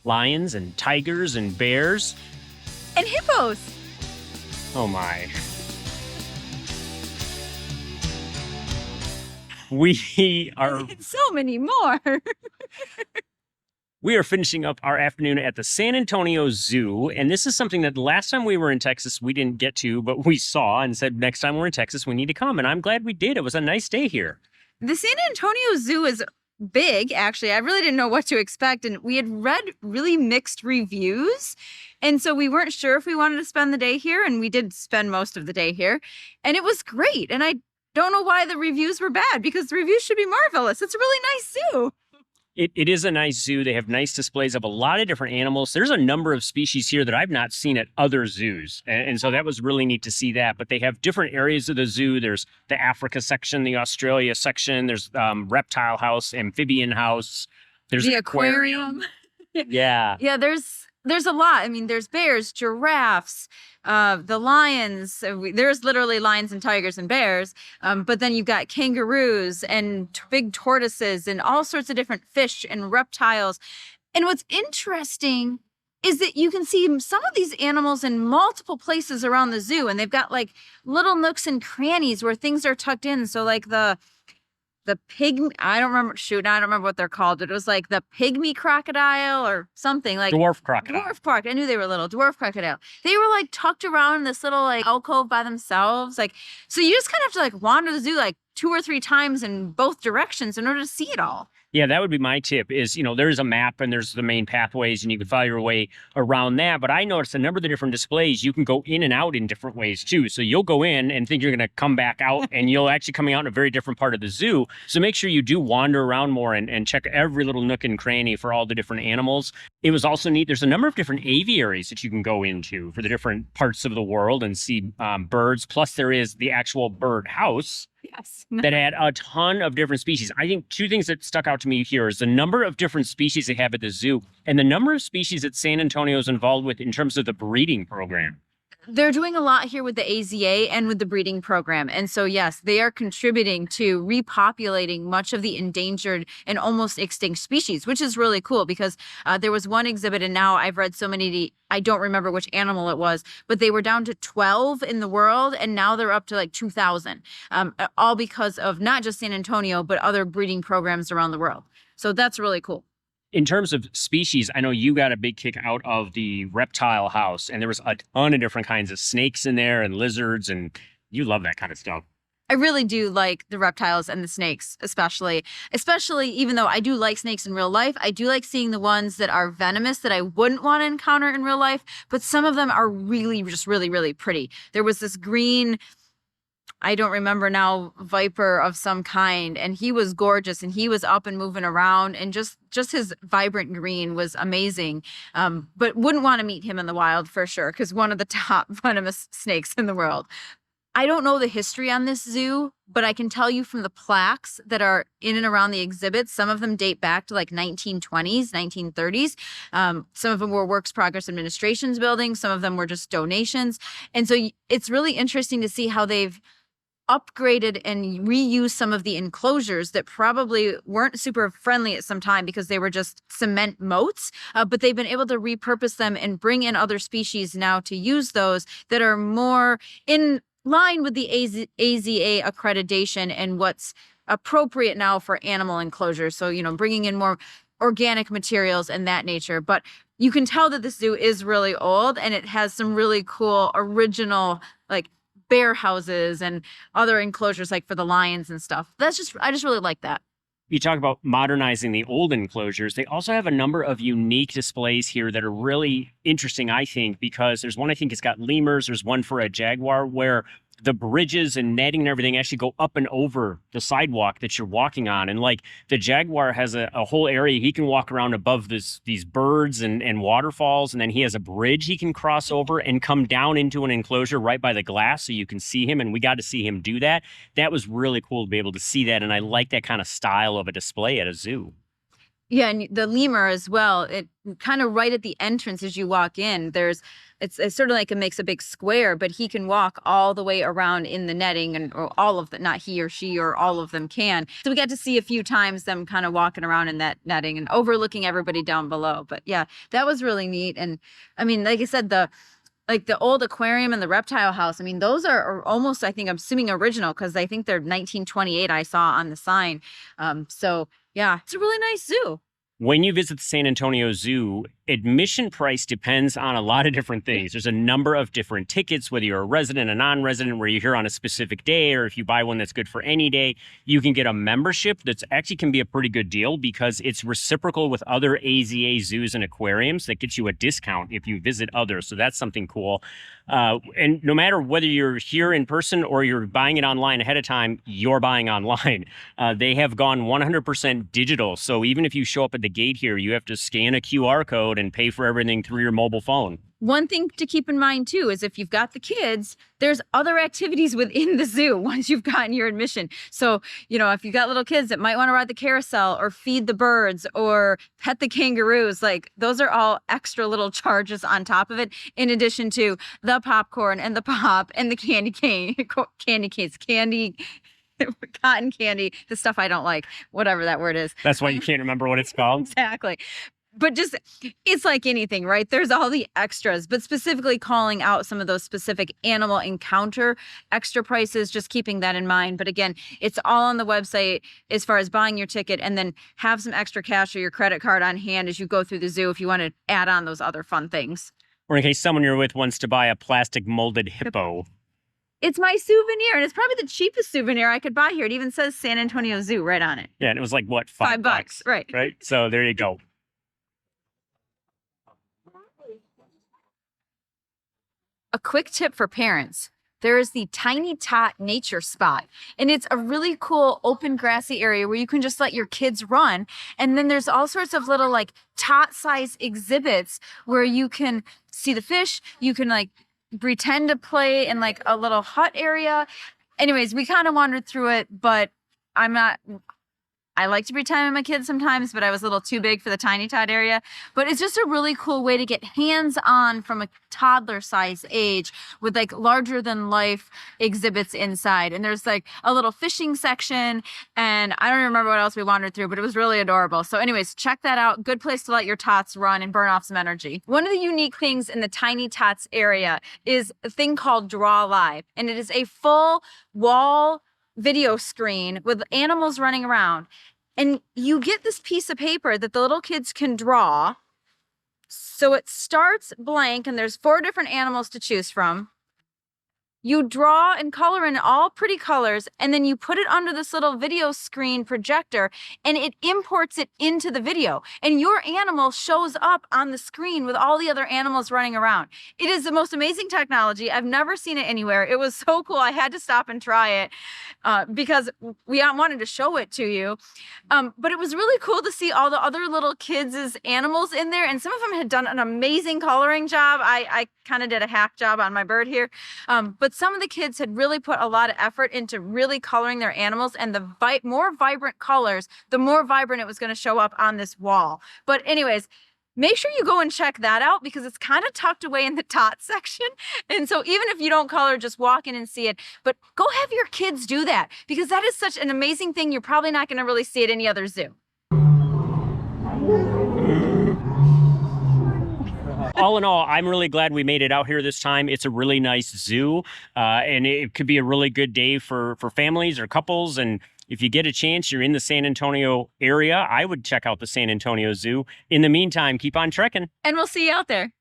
lions and tigers and bears. And hippos. Oh my. We are So many more. We are finishing up our afternoon at the San Antonio Zoo, and this is something that the last time we were in Texas, we didn't get to, but we saw and said, next time we're in Texas, we need to come, and I'm glad we did. It was a nice day here. The San Antonio Zoo is big, actually. I really didn't know what to expect, and we had read really mixed reviews, and so we weren't sure if we wanted to spend the day here, and we did spend most of the day here, and it was great, and I don't know why the reviews were bad, because the reviews should be marvelous. It's a really nice zoo. It is a nice zoo. They have nice displays of a lot of different animals. There's a number of species here that I've not seen at other zoos. And so that was really neat to see that. But they have different areas of the zoo. There's the Africa section, the Australia section. There's reptile house, amphibian house. There's the aquarium. Yeah. Yeah, there's a lot. I mean, there's bears, giraffes, the lions. There's literally lions and tigers and bears. But then you've got kangaroos and big tortoises and all sorts of different fish and reptiles. And what's interesting is that you can see some of these animals in multiple places around the zoo. And they've got like little nooks and crannies where things are tucked in. So like the pygmy, I don't remember what they're called. It was like the pygmy crocodile or something like dwarf crocodile. I knew they were little. Dwarf crocodile. They were like tucked around in this little like alcove by themselves. Like, so you just kind of have to like wander the zoo like 2 or 3 times in both directions in order to see it all. Yeah, that would be my tip is, there's a map and there's the main pathways and you can follow your way around that. But I noticed a number of the different displays, you can go in and out in different ways too. So you'll go in and think you're going to come back out and you'll actually coming out in a very different part of the zoo. So make sure you do wander around more and check every little nook and cranny for all the different animals. It was also neat. There's a number of different aviaries that you can go into for the different parts of the world and see birds. Plus there is the actual bird house. Yes. That had a ton of different species. I think 2 things that stuck out to me here is the number of different species they have at the zoo and the number of species that San Antonio is involved with in terms of the breeding program. They're doing a lot here with the AZA and with the breeding program. And so, yes, they are contributing to repopulating much of the endangered and almost extinct species, which is really cool because there was one exhibit and now I've read so many, I don't remember which animal it was, but they were down to 12 in the world and now they're up to like 2,000, all because of not just San Antonio, but other breeding programs around the world. So that's really cool. In terms of species, I know you got a big kick out of the reptile house, and there was a ton of different kinds of snakes in there and lizards, and you love that kind of stuff. I really do like the reptiles and the snakes, especially even though I do like snakes in real life, I do like seeing the ones that are venomous that I wouldn't want to encounter in real life, but some of them are really, just really, really pretty. There was this green, I don't remember now, viper of some kind, and he was gorgeous and he was up and moving around and just his vibrant green was amazing. But wouldn't want to meet him in the wild for sure because one of the top venomous snakes in the world. I don't know the history on this zoo, but I can tell you from the plaques that are in and around the exhibits, some of them date back to like 1920s, 1930s. Some of them were Works Progress Administration's buildings. Some of them were just donations. And so it's really interesting to see how they've upgraded and reused some of the enclosures that probably weren't super friendly at some time because they were just cement moats, but they've been able to repurpose them and bring in other species now to use those that are more in line with the AZA accreditation and what's appropriate now for animal enclosures. So, bringing in more organic materials and that nature. But you can tell that this zoo is really old and it has some really cool original, like, bear houses and other enclosures like for the lions and stuff. I just really like that. You talk about modernizing the old enclosures. They also have a number of unique displays here that are really interesting, I think, because there's one, I think it's got lemurs. There's one for a jaguar where the bridges and netting and everything actually go up and over the sidewalk that you're walking on. And like the jaguar has a whole area. He can walk around above these birds and waterfalls. And then he has a bridge he can cross over and come down into an enclosure right by the glass so you can see him. And we got to see him do that. That was really cool to be able to see that. And I like that kind of style of a display at a zoo. Yeah, and the lemur as well. It kind of right at the entrance as you walk in. It's sort of like it makes a big square, but he can walk all the way around in the netting, and or all of the, not he or she or all of them can. So we got to see a few times them kind of walking around in that netting and overlooking everybody down below. But yeah, that was really neat. And I mean, like I said, the old aquarium and the reptile house. I mean, those are almost, I think, I'm assuming original because I think they're 1928. I saw on the sign. So yeah, it's a really nice zoo. When you visit the San Antonio Zoo, admission price depends on a lot of different things. There's a number of different tickets, whether you're a resident, a non-resident, where you're here on a specific day, or if you buy one that's good for any day. You can get a membership that's actually can be a pretty good deal because it's reciprocal with other AZA zoos and aquariums that gets you a discount if you visit others. So that's something cool. And no matter whether you're here in person or you're buying it online ahead of time, you're buying online. They have gone 100% digital. So even if you show up at the gate here, you have to scan a QR code and pay for everything through your mobile phone. One thing to keep in mind too is if you've got the kids, there's other activities within the zoo once you've gotten your admission. So, if you've got little kids that might want to ride the carousel or feed the birds or pet the kangaroos, like those are all extra little charges on top of it, in addition to the popcorn and the pop and the candy cotton candy, the stuff I don't like, whatever that word is. That's why you can't remember what it's called. Exactly. But it's like anything, right? There's all the extras, but specifically calling out some of those specific animal encounter extra prices, just keeping that in mind. But again, it's all on the website as far as buying your ticket, and then have some extra cash or your credit card on hand as you go through the zoo if you want to add on those other fun things. Or in case someone you're with wants to buy a plastic molded hippo. It's my souvenir, and it's probably the cheapest souvenir I could buy here. It even says San Antonio Zoo right on it. Yeah, and it was like, what, $5? Right. Right? So there you go. A quick tip for parents. There is the Tiny Tot Nature Spot, and it's a really cool open grassy area where you can just let your kids run. And then there's all sorts of little like tot size exhibits where you can see the fish. You can like pretend to play in like a little hut area. Anyways, we kind of wandered through it, but I like to pretend with my kids sometimes, but I was a little too big for the Tiny Tot area. But it's just a really cool way to get hands-on from a toddler size age with like larger than life exhibits inside. And there's like a little fishing section, and I don't remember what else we wandered through, but it was really adorable. So anyways, check that out. Good place to let your tots run and burn off some energy. One of the unique things in the Tiny Tots area is a thing called Draw Live, and it is a full wall video screen with animals running around. And you get this piece of paper that the little kids can draw. So it starts blank, and there's 4 different animals to choose from. You draw and color in all pretty colors, and then you put it under this little video screen projector, and it imports it into the video. And your animal shows up on the screen with all the other animals running around. It is the most amazing technology. I've never seen it anywhere. It was so cool. I had to stop and try it because we wanted to show it to you. But it was really cool to see all the other little kids' animals in there, and some of them had done an amazing coloring job. I kind of did a hack job on my bird here. But some of the kids had really put a lot of effort into really coloring their animals, and the more vibrant colors, the more vibrant it was going to show up on this wall. But anyways, make sure you go and check that out because it's kind of tucked away in the tot section. And so even if you don't color, just walk in and see it. But go have your kids do that because that is such an amazing thing. You're probably not going to really see it any other zoo. All in all, I'm really glad we made it out here this time. It's a really nice zoo, and it could be a really good day for families or couples. And if you get a chance, you're in the San Antonio area, I would check out the San Antonio Zoo. In the meantime, keep on trekking. And we'll see you out there.